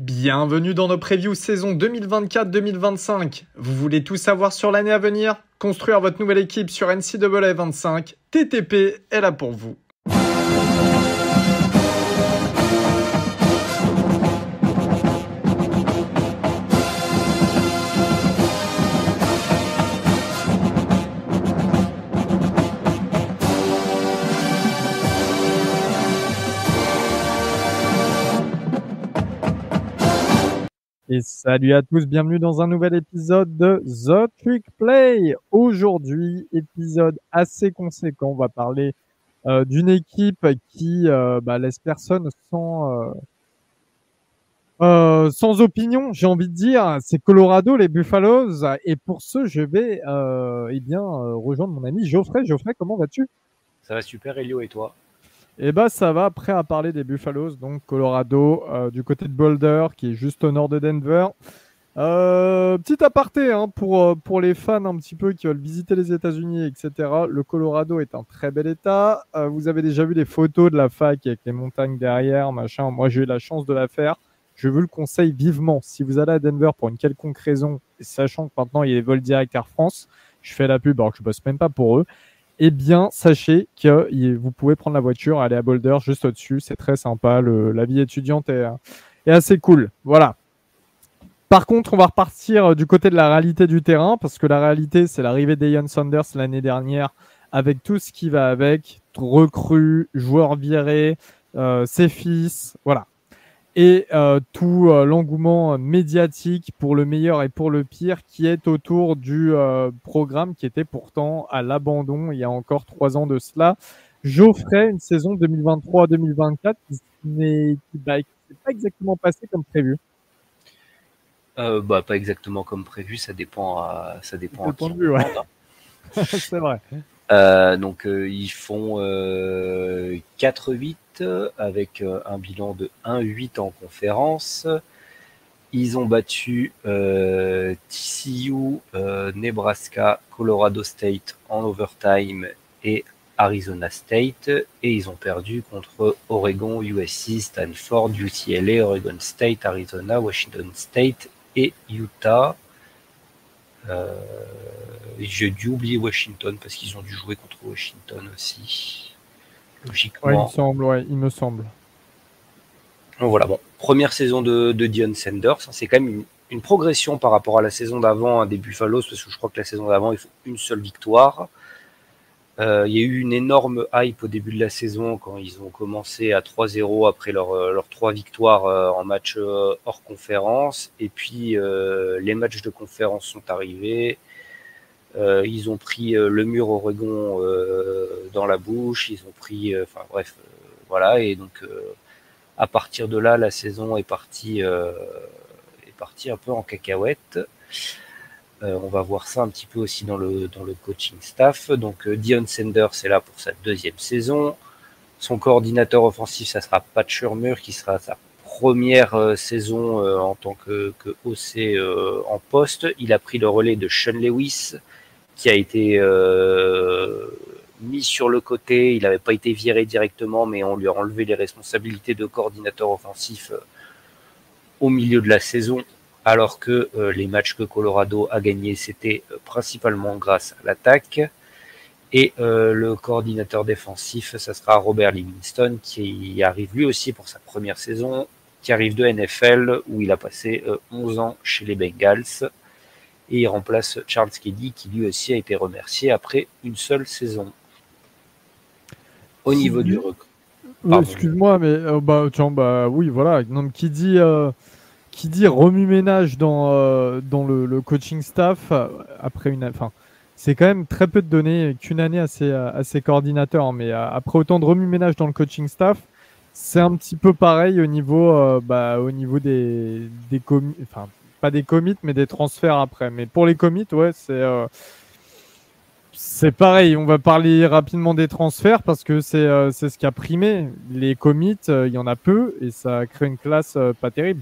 Bienvenue dans nos previews saison 2024-2025. Vous voulez tout savoir sur l'année à venir? Construire votre nouvelle équipe sur NCAA 25, TTP est là pour vous. Et salut à tous, bienvenue dans un nouvel épisode de The Trick Play. Aujourd'hui, épisode assez conséquent, on va parler d'une équipe qui laisse personne sans opinion, j'ai envie de dire. C'est Colorado, les Buffaloes. Et pour ce, je vais rejoindre mon ami Geoffrey. Geoffrey, comment vas-tu? Ça va super, Elio, et toi? Ça va, prêt à parler des Buffaloes, donc Colorado, du côté de Boulder, qui est juste au nord de Denver. Petit aparté pour les fans un petit peu qui veulent visiter les États-Unis, etc. Le Colorado est en très bel état. Vous avez déjà vu les photos de la fac avec les montagnes derrière, machin. Moi, j'ai eu la chance de la faire. Je vous le conseille vivement. Si vous allez à Denver pour une quelconque raison, sachant que maintenant il y a les vols directs Air France, je fais la pub alors que je bosse même pas pour eux. Eh bien, sachez que vous pouvez prendre la voiture, aller à Boulder, juste au-dessus. C'est très sympa. La vie étudiante est assez cool. Voilà. Par contre, on va repartir du côté de la réalité du terrain, parce que la réalité, c'est l'arrivée d'Ian Sanders l'année dernière, avec tout ce qui va avec, recrues, joueurs virés, ses fils, voilà. Et tout l'engouement médiatique pour le meilleur et pour le pire qui est autour du programme qui était pourtant à l'abandon il y a encore 3 ans de cela. Geoffrey, une saison 2023-2024 qui n'est pas exactement passée comme prévu. Pas exactement comme prévu, ça dépend à point de vue, ouais. C'est vrai. Ils font 4-8 avec un bilan de 1-8 en conférence. Ils ont battu TCU, Nebraska, Colorado State en overtime et Arizona State. Et ils ont perdu contre Oregon, USC, Stanford, UCLA, Oregon State, Arizona, Washington State et Utah. J'ai dû oublier Washington parce qu'ils ont dû jouer contre Washington aussi. Logiquement. Ouais, il me semble. Donc voilà, bon. Première saison de Deion Sanders. C'est quand même une progression par rapport à la saison d'avant des Buffaloes, parce que je crois que la saison d'avant, ils font une seule victoire. Il y a eu une énorme hype au début de la saison quand ils ont commencé à 3-0 après leurs 3 victoires en match hors conférence. Et puis les matchs de conférence sont arrivés. Ils ont pris le mur Oregon dans la bouche. Ils ont pris, voilà. Et donc à partir de là, la saison est partie un peu en cacahuète. On va voir ça un petit peu aussi dans le coaching staff. Donc Deion Sanders est là pour sa 2e saison. Son coordinateur offensif, ça sera Pat Shurmur, qui sera sa première saison en tant que OC en poste. Il a pris le relais de Sean Lewis, qui a été mis sur le côté. Il n'avait pas été viré directement, mais on lui a enlevé les responsabilités de coordinateur offensif au milieu de la saison. Alors que les matchs que Colorado a gagnés, c'était principalement grâce à l'attaque. Et le coordinateur défensif, ça sera Robert Livingston, qui arrive lui aussi pour sa première saison, qui arrive de NFL, où il a passé 11 ans chez les Bengals. Et il remplace Charles Keddy, qui lui aussi a été remercié après une seule saison. Au niveau du recrue. Excuse-moi, mais oui, voilà. Donc, qui dit remue-ménage dans le coaching staff après c'est quand même très peu de données qu'une année à ces coordinateurs, mais après autant de remue-ménage dans le coaching staff, c'est un petit peu pareil au niveau des commits, enfin pas des commits mais des transferts après. Mais pour les commits, ouais, c'est pareil. On va parler rapidement des transferts parce que c'est ce qui a primé. Les commits, il y en a peu et ça crée une classe pas terrible.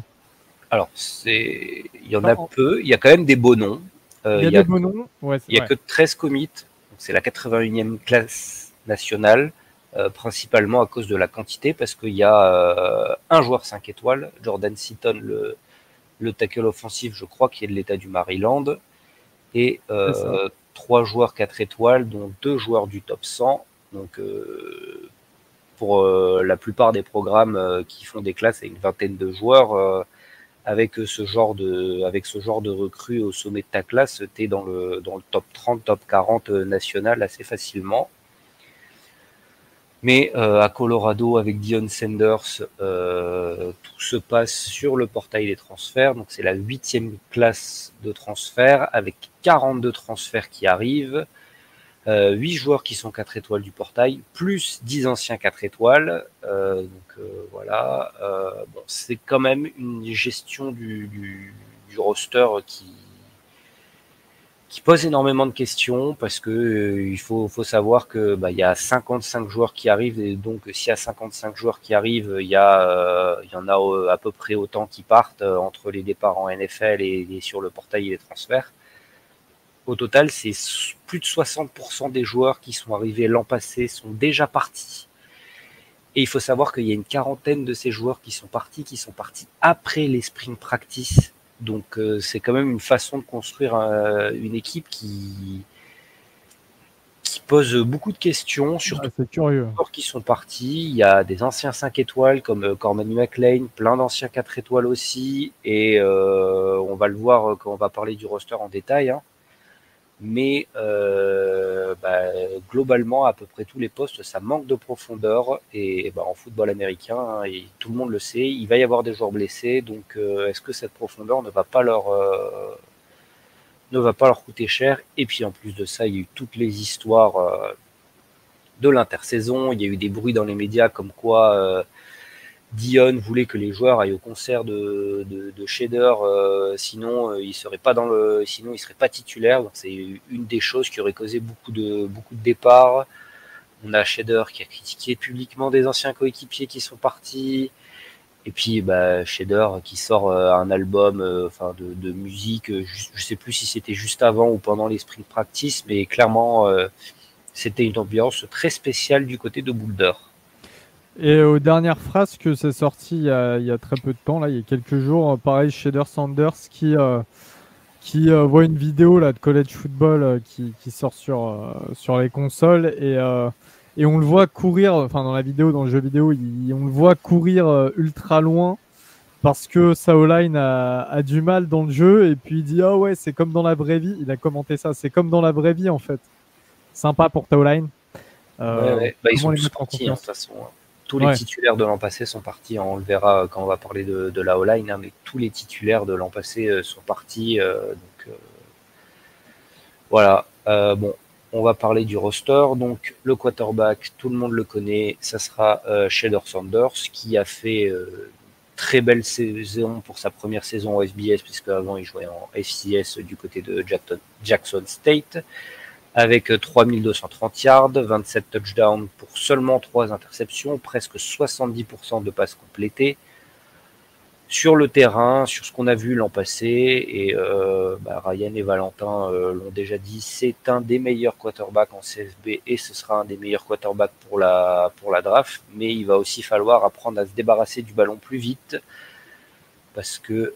Alors, il y en a peu. Il y a quand même des beaux noms. Il y a des beaux noms. Ouais, il n'y a que 13 commits. C'est la 81e classe nationale. principalement à cause de la quantité, parce qu'il y a un joueur 5 étoiles, Jordan Seaton, le tackle offensif, je crois, qui est de l'État du Maryland, et 3 joueurs 4 étoiles, dont 2 joueurs du top 100. Donc, pour la plupart des programmes qui font des classes à une vingtaine de joueurs, avec ce genre de recrues au sommet de ta classe, tu es dans le top 30, top 40 national assez facilement. Mais à Colorado, avec Deion Sanders, tout se passe sur le portail des transferts. Donc c'est la 8e classe de transfert, avec 42 transferts qui arrivent, 8 joueurs qui sont 4 étoiles du portail, plus 10 anciens 4 étoiles. Voilà. Bon, c'est quand même une gestion du roster qui pose énormément de questions, parce que il faut savoir que il y a 55 joueurs qui arrivent, et donc s'il y a 55 joueurs qui arrivent, il y en a à peu près autant qui partent entre les départs en NFL et sur le portail et les transferts. Au total, c'est plus de 60% des joueurs qui sont arrivés l'an passé sont déjà partis. Et il faut savoir qu'il y a une quarantaine de ces joueurs qui sont partis après les spring practice. Donc c'est quand même une façon de construire une équipe qui pose beaucoup de questions, surtout c'est curieux. Les joueurs qui sont partis. Il y a des anciens 5 étoiles comme Corman McLean, plein d'anciens 4 étoiles aussi, et on va le voir quand on va parler du roster en détail, hein. Mais globalement, à peu près tous les postes, ça manque de profondeur, et en football américain, hein, et tout le monde le sait, il va y avoir des joueurs blessés, donc est-ce que cette profondeur ne va pas leur coûter cher? Et puis en plus de ça, il y a eu toutes les histoires de l'intersaison. Il y a eu des bruits dans les médias comme quoi Deion voulait que les joueurs aillent au concert de Shedeur, sinon il serait pas titulaire. Donc c'est une des choses qui aurait causé beaucoup de départs. On a Shedeur qui a critiqué publiquement des anciens coéquipiers qui sont partis. Et puis Shedeur qui sort un album de musique, je sais plus si c'était juste avant ou pendant les spring practice, mais clairement c'était une ambiance très spéciale du côté de Boulder. Et aux dernières phrases que c'est sorti il y a très peu de temps, là, il y a quelques jours, pareil, Shedeur Sanders qui voit une vidéo là, de college football qui sort sur les consoles, et on le voit courir, enfin dans la vidéo, dans le jeu vidéo, on le voit courir ultra loin parce que sa O-line a du mal dans le jeu, et puis il dit ah ouais, c'est comme dans la vraie vie. Il a commenté ça, c'est comme dans la vraie vie en fait. Sympa pour ta O-line. Ils sont tous partis, de toute façon. Tous les titulaires de l'an passé sont partis. On le verra quand on va parler de la O-line, hein, mais tous les titulaires de l'an passé sont partis. Voilà. On va parler du roster. Donc, le quarterback, tout le monde le connaît. Ça sera Shedeur Sanders, qui a fait très belle saison pour sa première saison au FBS, puisque avant il jouait en FCS du côté de Jackson State, avec 3230 yards, 27 touchdowns pour seulement 3 interceptions, presque 70% de passes complétées. Sur le terrain, sur ce qu'on a vu l'an passé, et Ryan et Valentin l'ont déjà dit, c'est un des meilleurs quarterbacks en CFB, et ce sera un des meilleurs quarterbacks pour la draft, mais il va aussi falloir apprendre à se débarrasser du ballon plus vite, parce que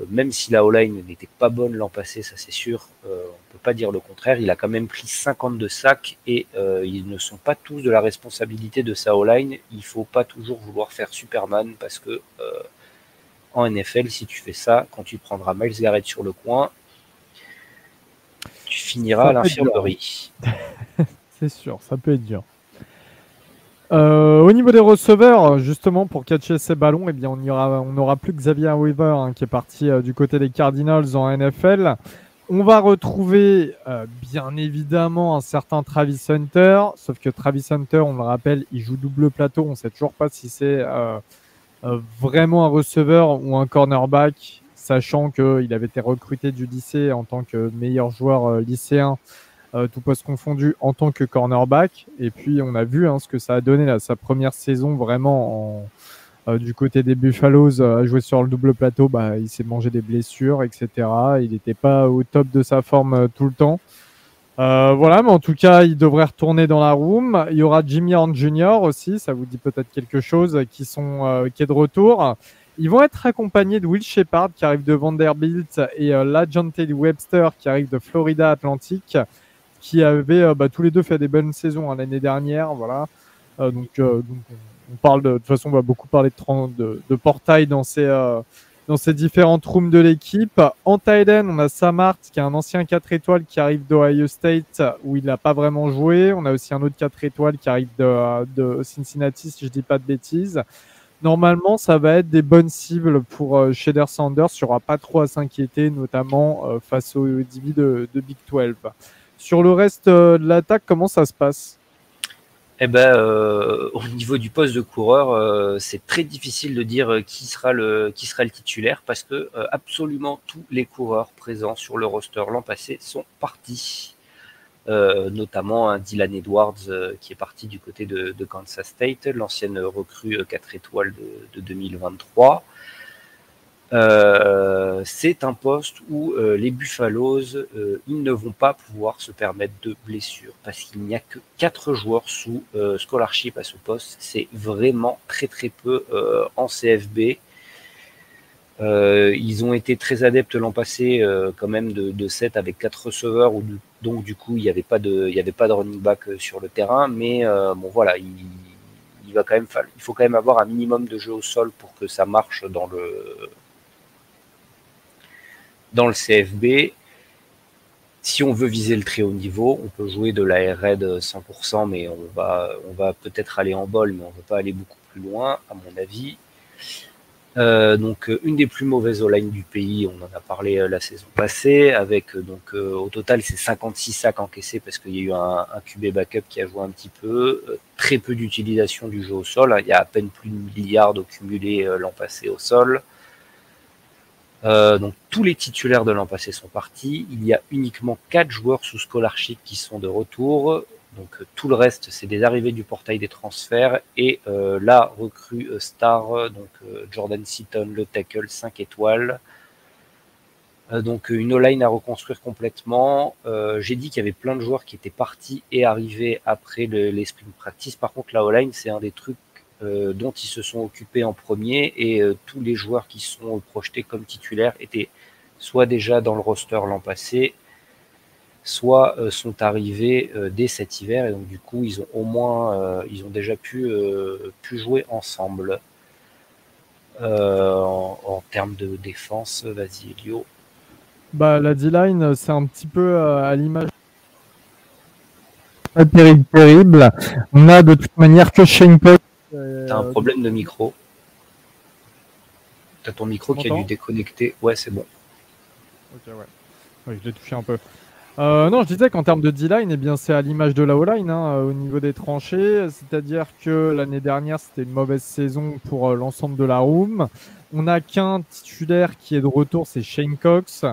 même si la O-line n'était pas bonne l'an passé, ça c'est sûr, on peut pas dire le contraire. Il a quand même pris 52 sacs, et ils ne sont pas tous de la responsabilité de sa O-line. Il faut pas toujours vouloir faire Superman, parce que en NFL, si tu fais ça, quand tu prendras Myles Garrett sur le coin, tu finiras à l'infirmerie. C'est sûr, ça peut être dur. Au niveau des receveurs, justement, pour catcher ces ballons, eh bien, on n'aura plus Xavier Weaver, hein, qui est parti du côté des Cardinals en NFL. On va retrouver bien évidemment un certain Travis Hunter, sauf que Travis Hunter, on le rappelle, il joue double plateau. On ne sait toujours pas si c'est vraiment un receveur ou un cornerback, sachant qu'il avait été recruté du lycée en tant que meilleur joueur lycéen, tout poste confondu, en tant que cornerback. Et puis on a vu ce que ça a donné là, sa première saison vraiment du côté des Buffaloes, à jouer sur le double plateau. Il s'est mangé des blessures, etc. Il n'était pas au top de sa forme tout le temps. Voilà, mais en tout cas, il devrait retourner dans la room. Il y aura Jimmy Horn Jr. aussi, ça vous dit peut-être quelque chose, qui est de retour. Ils vont être accompagnés de Will Shepard qui arrive de Vanderbilt et LaJohn Webster qui arrive de Florida Atlantic, qui avaient tous les deux fait des bonnes saisons l'année dernière. Voilà. Donc, on parle de toute façon, on va beaucoup parler de portail dans ces différentes rooms de l'équipe. En tight end, on a Sam Hart, qui est un ancien 4 étoiles qui arrive d'Ohio State, où il n'a pas vraiment joué. On a aussi un autre 4 étoiles qui arrive de Cincinnati, si je dis pas de bêtises. Normalement, ça va être des bonnes cibles pour Shedeur Sanders. Il n'y aura pas trop à s'inquiéter, notamment face au DB de Big 12. Sur le reste de l'attaque, comment ça se passe ? Eh ben, au niveau du poste de coureur, c'est très difficile de dire qui sera le titulaire parce que absolument tous les coureurs présents sur le roster l'an passé sont partis. Notamment Dylan Edwards qui est parti du côté de Kansas State, l'ancienne recrue 4 étoiles de 2023. C'est un poste où les Buffaloes, ils ne vont pas pouvoir se permettre de blessures parce qu'il n'y a que 4 joueurs sous scholarship à ce poste. C'est vraiment très très peu en CFB. Ils ont été très adeptes l'an passé quand même de 7 avec 4 receveurs où donc du coup il n'y avait pas de running back sur le terrain, mais bon voilà, il faut quand même avoir un minimum de jeu au sol pour que ça marche dans le CFB. Si on veut viser le très haut niveau, on peut jouer de la Air Raid 100%, mais on va peut-être aller en ball, mais on ne va pas aller beaucoup plus loin, à mon avis. Donc une des plus mauvaises O-line du pays, on en a parlé la saison passée, avec au total c'est 56 sacs encaissés parce qu'il y a eu un QB backup qui a joué un petit peu, très peu d'utilisation du jeu au sol, il y a à peine plus de milliards au cumulé l'an passé au sol. Donc tous les titulaires de l'an passé sont partis, il y a uniquement 4 joueurs sous scholarship qui sont de retour. Donc tout le reste, c'est des arrivées du portail des transferts et la recrue star, Jordan Seaton, le tackle 5 étoiles. Donc une O-line à reconstruire complètement. J'ai dit qu'il y avait plein de joueurs qui étaient partis et arrivés après les sprint practice. Par contre, la O-line, c'est un des trucs dont ils se sont occupés en premier et tous les joueurs qui sont projetés comme titulaires étaient soit déjà dans le roster l'an passé, soit sont arrivés dès cet hiver et donc du coup ils ont déjà pu jouer ensemble. En termes de défense, vas-y Elio. La D-line, c'est un petit peu à l'image. Pas terrible. On a de toute manière que Shane Pock. T'as un problème de micro. T'as ton micro qui a dû déconnecter. Ouais, c'est bon. Ok, ouais. Oui, je l'ai touché un peu. Non, je disais qu'en termes de D-line, eh bien, c'est à l'image de la O-line au niveau des tranchées. C'est-à-dire que l'année dernière, c'était une mauvaise saison pour l'ensemble de la room. On n'a qu'un titulaire qui est de retour, c'est Shane Cox.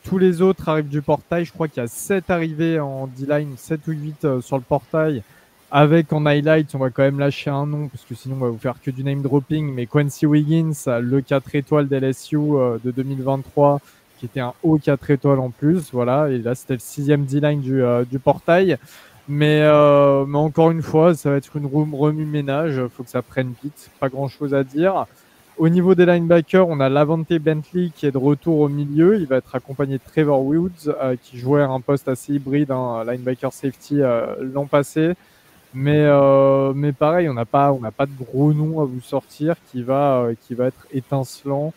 Tous les autres arrivent du portail. Je crois qu'il y a 7 arrivées en D-line, 7 ou 8 sur le portail. Avec en highlight, on va quand même lâcher un nom, parce que sinon on va vous faire que du name dropping. Mais Quincy Wiggins, le 4 étoiles d'LSU de 2023, qui était un haut 4 étoiles en plus, voilà, et là c'était le 6e D-line du portail, mais encore une fois, ça va être une room remue-ménage, faut que ça prenne vite, pas grand chose à dire. Au niveau des linebackers, on a Lavonte Bentley qui est de retour au milieu, il va être accompagné de Trevor Woods, qui jouait un poste assez hybride, linebacker safety l'an passé, mais pareil, on n'a pas de gros nom à vous sortir qui va être étincelant.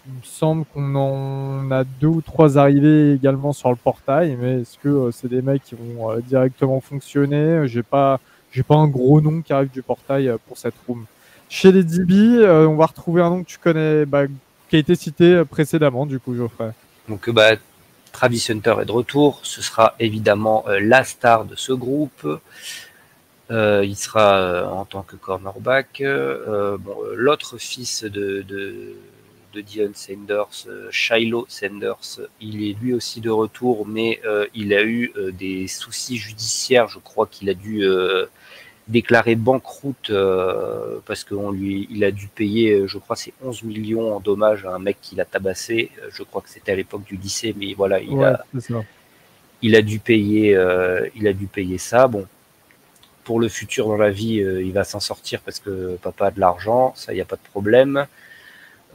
Il me semble qu'on en a 2 ou 3 arrivées également sur le portail, mais est-ce que c'est des mecs qui vont directement fonctionner ? J'ai pas un gros nom qui arrive du portail pour cette room. Chez les DB, on va retrouver un nom que tu connais, qui a été cité précédemment, du coup, Geoffrey. Donc, Travis Hunter est de retour. Ce sera évidemment la star de ce groupe. Il sera en tant que cornerback. L'autre fils de Dion Sanders, Shiloh Sanders, il est lui aussi de retour, mais il a eu des soucis judiciaires. Je crois qu'il a dû déclarer banqueroute parce qu'il a dû payer, je crois, c'est 11 millions en dommages à un mec qui l'a tabassé. Je crois que c'était à l'époque du lycée, mais voilà, il a dû payer ça. Bon, pour le futur dans la vie, il va s'en sortir parce que papa a de l'argent, ça, il n'y a pas de problème.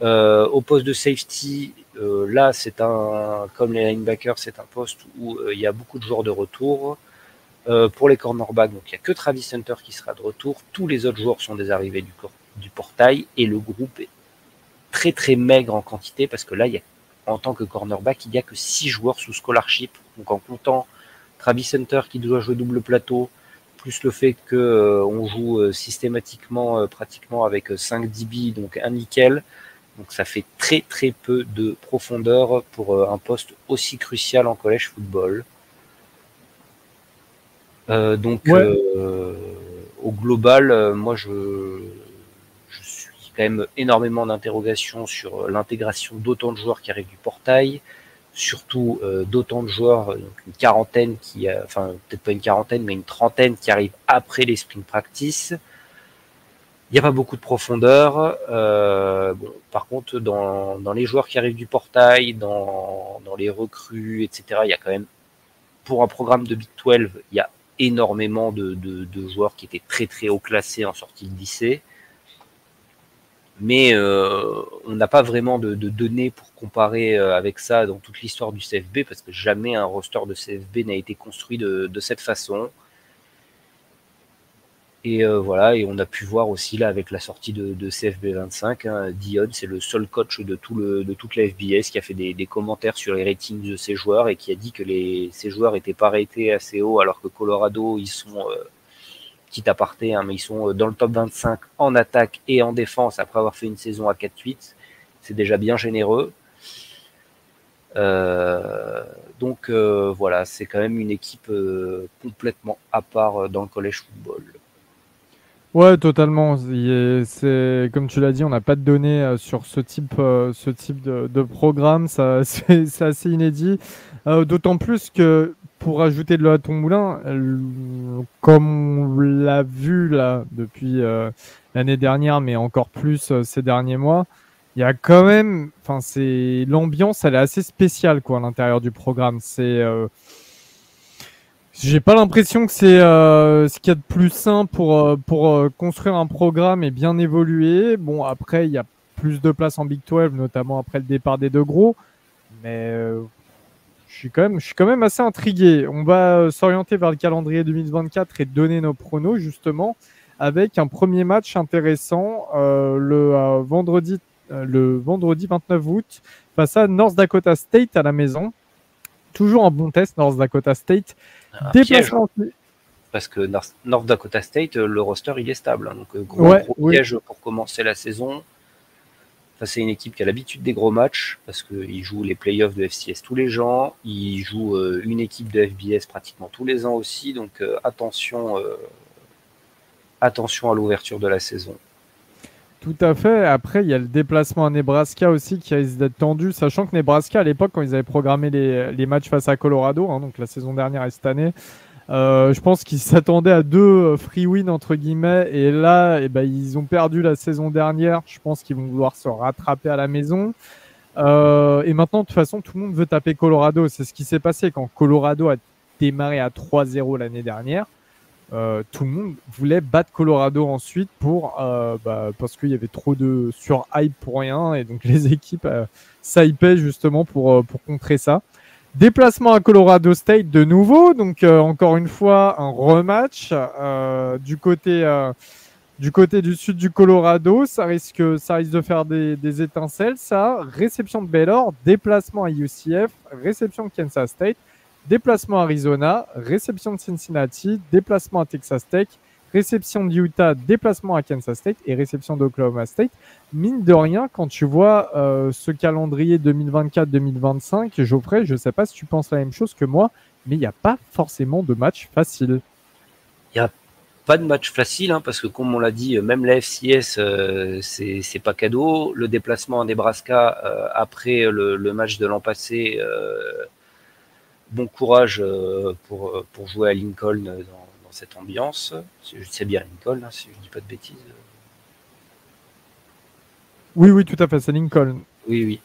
Au poste de safety, là, comme les linebackers, c'est un poste où il y a beaucoup de joueurs de retour. Pour les cornerbacks, donc il n'y a que Travis Hunter qui sera de retour. Tous les autres joueurs sont des arrivées du portail et le groupe est très très maigre en quantité parce que là, en tant que cornerback, il n'y a que 6 joueurs sous scholarship. Donc en comptant Travis Hunter qui doit jouer double plateau, plus le fait qu'on joue systématiquement pratiquement avec 5 DB, donc un nickel. Donc ça fait très très peu de profondeur pour un poste aussi crucial en college football. Au global, moi je suis quand même énormément d'interrogations sur l'intégration d'autant de joueurs qui arrivent du portail, surtout d'autant de joueurs, donc une quarantaine enfin peut-être pas une quarantaine, mais une trentaine qui arrivent après les spring practice. Il n'y a pas beaucoup de profondeur. Par contre, dans les joueurs qui arrivent du portail, dans les recrues, etc., il y a quand même, pour un programme de Big 12, il y a énormément de joueurs qui étaient très très haut classés en sortie de lycée. Mais on n'a pas vraiment de données pour comparer avec ça dans toute l'histoire du CFB, parce que jamais un roster de CFB n'a été construit de cette façon. Et voilà, et on a pu voir aussi là avec la sortie de CFB 25, Dion, c'est le seul coach de toute la FBS qui a fait des commentaires sur les ratings de ses joueurs et qui a dit que ces joueurs n'étaient pas ratés assez haut, alors que Colorado, ils sont, petit aparté, mais ils sont dans le top 25 en attaque et en défense après avoir fait une saison à 4-8. C'est déjà bien généreux. Donc voilà, c'est quand même une équipe complètement à part dans le college football. Ouais, totalement. C'est comme tu l'as dit, on n'a pas de données sur ce type de programme. Ça, c'est assez inédit. D'autant plus que pour ajouter de l'eau à ton moulin, comme on l'a vu là depuis l'année dernière, mais encore plus ces derniers mois, il y a quand même, enfin, l'ambiance, elle est assez spéciale quoi à l'intérieur du programme. J'ai pas l'impression que c'est ce qu'il y a de plus sain pour construire un programme et bien évoluer. Bon, après, il y a plus de place en Big 12, notamment après le départ des deux gros. Mais je suis quand même assez intrigué. On va s'orienter vers le calendrier 2024 et donner nos pronos, justement, avec un premier match intéressant le vendredi 29 août face à North Dakota State à la maison. Toujours un bon test, North Dakota State. Déplacement. Parce que North Dakota State, le roster, il est stable. Donc, gros piège pour commencer la saison. Ça, c'est une équipe qui a l'habitude des gros matchs parce qu'ils jouent les playoffs de FCS tous les ans. Ils jouent une équipe de FBS pratiquement tous les ans aussi. Donc, attention à l'ouverture de la saison. Tout à fait. Après, il y a le déplacement à Nebraska aussi qui risque d'être tendu, sachant que Nebraska, à l'époque, quand ils avaient programmé les matchs face à Colorado, donc la saison dernière et cette année, je pense qu'ils s'attendaient à 2 free wins, entre guillemets, et là, ils ont perdu la saison dernière. Je pense qu'ils vont vouloir se rattraper à la maison. Et maintenant, de toute façon, tout le monde veut taper Colorado. C'est ce qui s'est passé quand Colorado a démarré à 3-0 l'année dernière. Tout le monde voulait battre Colorado ensuite parce qu'il y avait trop de sur-hype pour rien, et donc les équipes s'hypaient justement pour contrer ça. Déplacement à Colorado State de nouveau, donc encore une fois un rematch du côté du sud du Colorado. Ça risque de faire des étincelles, ça. Réception de Baylor, déplacement à UCF, réception de Kansas State, déplacement à Arizona, réception de Cincinnati, déplacement à Texas Tech, réception de Utah, déplacement à Kansas State et réception d'Oklahoma State. Mine de rien, quand tu vois ce calendrier 2024-2025, Geoffrey, je ne sais pas si tu penses la même chose que moi, mais il n'y a pas forcément de match facile. Il n'y a pas de match facile, parce que comme on l'a dit, même la FCS, c'est pas cadeau. Le déplacement à Nebraska après le match de l'an passé, bon courage pour jouer à Lincoln dans cette ambiance. C'est bien Lincoln, si je ne dis pas de bêtises. Oui, tout à fait, c'est Lincoln. Oui.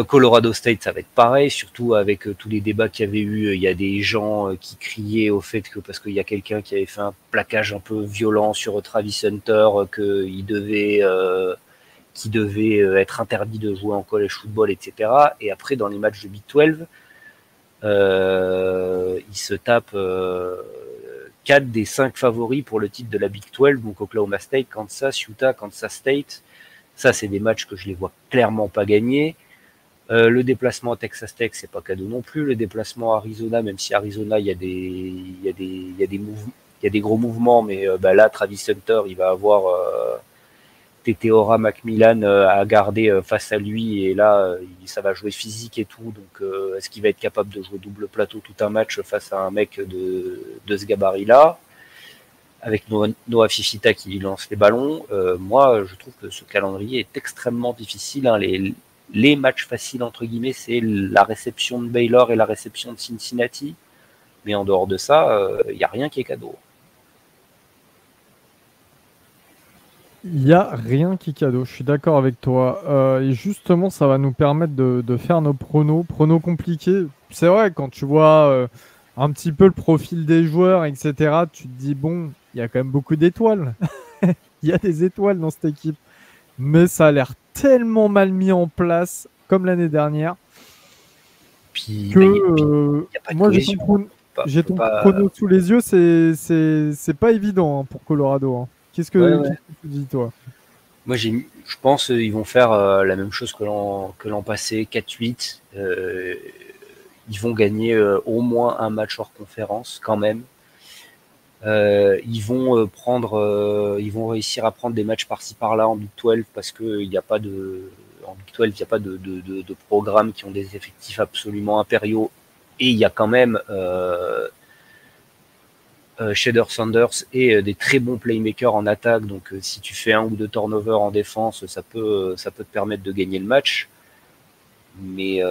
Colorado State, ça va être pareil, surtout avec tous les débats qu'il y avait eu. Il y a des gens qui criaient au fait que parce qu'il y a quelqu'un qui avait fait un plaquage un peu violent sur Travis Hunter, qu'il devait être interdit de jouer en college football, etc. Et après, dans les matchs de Big 12, il se tape 4 des 5 favoris pour le titre de la Big 12, donc Oklahoma State, Kansas, Utah, Kansas State. Ça, c'est des matchs que je les vois clairement pas gagner. Le déplacement à Texas Tech, c'est pas cadeau non plus. Le déplacement à Arizona, même si Arizona, il y a des gros mouvements, mais là, Travis Hunter, il va avoir Teteora Macmillan à garder face à lui, et là, ça va jouer physique et tout. Donc, est-ce qu'il va être capable de jouer double plateau tout un match face à un mec de ce gabarit-là, avec Noah Fifita qui lui lance les ballons? Moi, je trouve que ce calendrier est extrêmement difficile. Hein. Les matchs faciles, entre guillemets, c'est la réception de Baylor et la réception de Cincinnati. Mais en dehors de ça, il n'y a rien qui est cadeau. Il n'y a rien qui est cadeau, je suis d'accord avec toi. Et justement, ça va nous permettre de faire nos pronos compliqués. C'est vrai, quand tu vois un petit peu le profil des joueurs, etc., tu te dis, bon, il y a quand même beaucoup d'étoiles. Il y a des étoiles dans cette équipe. Mais ça a l'air tellement mal mis en place, comme l'année dernière, puis, que moi, j'ai ton prono sous les yeux, c'est pas évident hein, pour Colorado. Hein. Qu'est-ce que tu dis, toi? Moi, je pense qu'ils vont faire la même chose que l'an passé, 4-8. Ils vont gagner au moins un match hors conférence, quand même. Ils vont réussir à prendre des matchs par-ci par-là en Big 12 parce que en Big 12 il n'y a pas de programmes qui ont des effectifs absolument impériaux, et il y a quand même Shader Sanders et des très bons playmakers en attaque. Donc si tu fais 1 ou 2 turnovers en défense, ça peut te permettre de gagner le match. Mais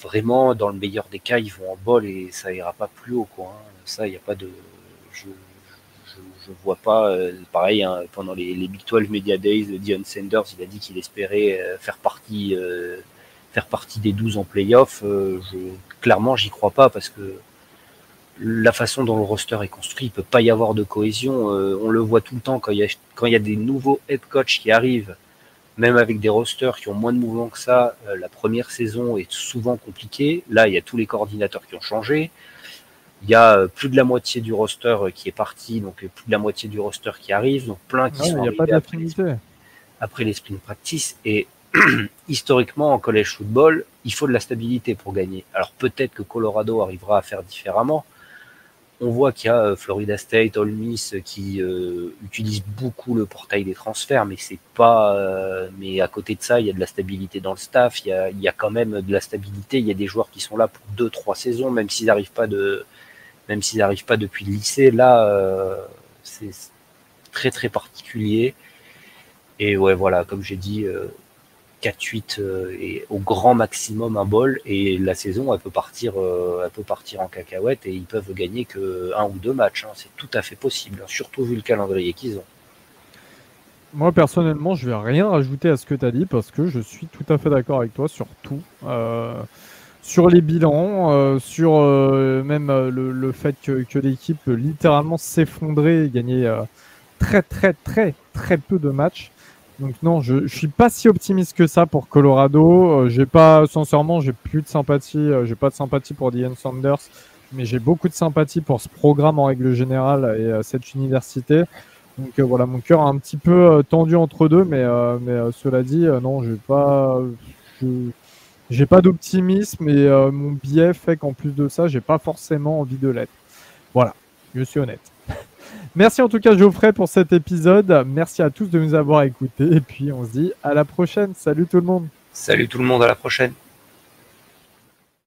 vraiment, dans le meilleur des cas, ils vont en bol et ça ira pas plus haut, quoi. Hein. Ça, il n'y a pas de je vois pas pareil hein, pendant les Big 12 Media Days, Deion Sanders, il a dit qu'il espérait faire partie des 12 en playoff. Clairement, j'y crois pas, parce que la façon dont le roster est construit, il peut pas y avoir de cohésion. On le voit tout le temps quand il y a des nouveaux head coach qui arrivent, même avec des rosters qui ont moins de mouvement que ça. La première saison est souvent compliquée. Là, il y a tous les coordinateurs qui ont changé. Il y a plus de la moitié du roster qui est parti, donc plus de la moitié du roster qui arrive, donc plein qui sont arrivés après les sprint practice. Et historiquement, en college football, il faut de la stabilité pour gagner. Alors peut-être que Colorado arrivera à faire différemment. On voit qu'il y a Florida State, Ole Miss qui utilisent beaucoup le portail des transferts, mais c'est pas. Mais à côté de ça, il y a de la stabilité dans le staff. Il y a quand même de la stabilité. Il y a des joueurs qui sont là pour 2-3 saisons, même s'ils n'arrivent pas depuis le lycée. Là, c'est très très particulier. Et ouais, voilà, comme j'ai dit, 4-8 et au grand maximum un bol, et la saison elle peut partir en cacahuète, et ils peuvent gagner que 1 ou 2 matchs. Hein. C'est tout à fait possible, hein, surtout vu le calendrier qu'ils ont. Moi personnellement, je vais rien rajouter à ce que tu as dit, parce que je suis tout à fait d'accord avec toi sur tout. Sur les bilans, sur même le fait que l'équipe peut littéralement s'effondrer et gagner très très très très peu de matchs. Donc non, je suis pas si optimiste que ça pour Colorado. Sincèrement, j'ai plus de sympathie. J'ai pas de sympathie pour Deion Sanders, mais j'ai beaucoup de sympathie pour ce programme en règle générale et cette université. Donc voilà, mon cœur est un petit peu tendu entre deux, mais cela dit, non, j'ai pas d'optimisme, et mon biais fait qu'en plus de ça, j'ai pas forcément envie de l'être. Voilà, je suis honnête. Merci en tout cas Geoffrey pour cet épisode. Merci à tous de nous avoir écoutés, et puis on se dit à la prochaine. Salut tout le monde. Salut tout le monde, à la prochaine.